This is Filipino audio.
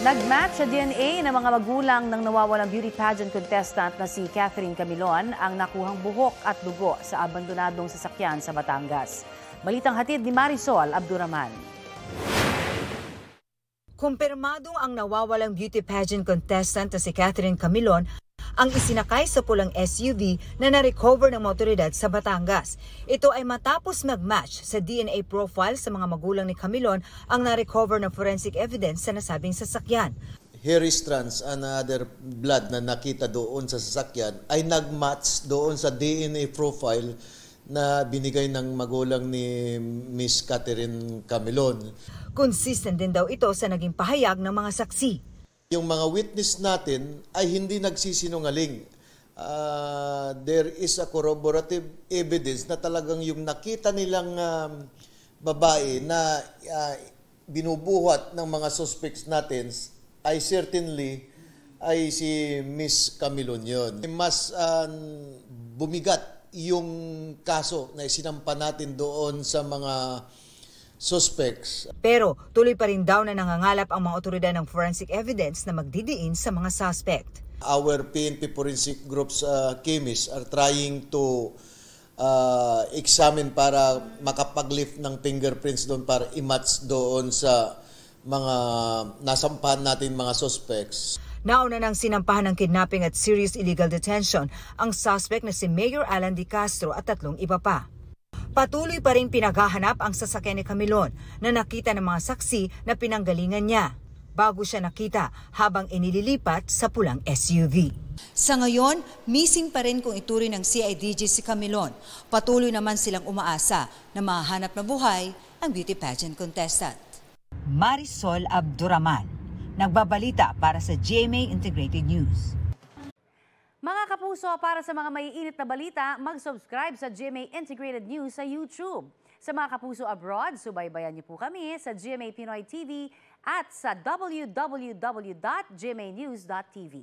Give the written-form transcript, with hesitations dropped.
Nag-match sa DNA ng mga magulang ng nawawalang beauty pageant contestant na si Catherine Camilon ang nakuhang buhok at dugo sa abandonadong sasakyan sa Batangas. Balitang hatid ni Marisol Abduraman. Kumpirmadong ang nawawalang beauty pageant contestant na si Catherine Camilon ang isinakay sa pulang SUV na na-recover ng mga otoridad sa Batangas. Ito ay matapos mag-match sa DNA profile sa mga magulang ni Camilon ang na-recover ng forensic evidence sa nasabing sasakyan. Hairy strands and other blood na nakita doon sa sasakyan ay nag-match doon sa DNA profile na binigay ng magulang ni Miss Catherine Camilon. Consistent din daw ito sa naging pahayag ng mga saksi. Yung mga witness natin ay hindi nagsisinungaling. There is a corroborative evidence na talagang yung nakita nilang babae na binubuhat ng mga suspects natin ay certainly ay si Miss Camilon yun. Mas bumigat yung kaso na isinampa natin doon sa mga suspects. Pero tuloy pa rin daw na nangangalap ang mga otoridad ng forensic evidence na magdidiin sa mga suspect. Our PNP forensic groups chemists are trying to examine para makapag-lift ng fingerprints doon para i-match doon sa mga nasampahan natin mga suspects. Nauna nang sinampahan ng kidnapping at serious illegal detention ang suspect na si Mayor Alan Di Castro at 3 iba pa. Patuloy pa rin pinaghahanap ang sasakyan ni Camilon na nakita ng mga saksi na pinanggalingan niya bago siya nakita habang inililipat sa pulang SUV. Sa ngayon, missing pa rin kung ituring ng CIDG si Camilon. Patuloy naman silang umaasa na mahanap na buhay ang beauty pageant contestant. Marisol Abduraman, nagbabalita para sa GMA Integrated News. Mga kapuso, para sa mga maiinit na balita, mag-subscribe sa GMA Integrated News sa YouTube. Sa mga kapuso abroad, subaybayan niyo po kami sa GMA Pinoy TV at sa www.gmanews.tv.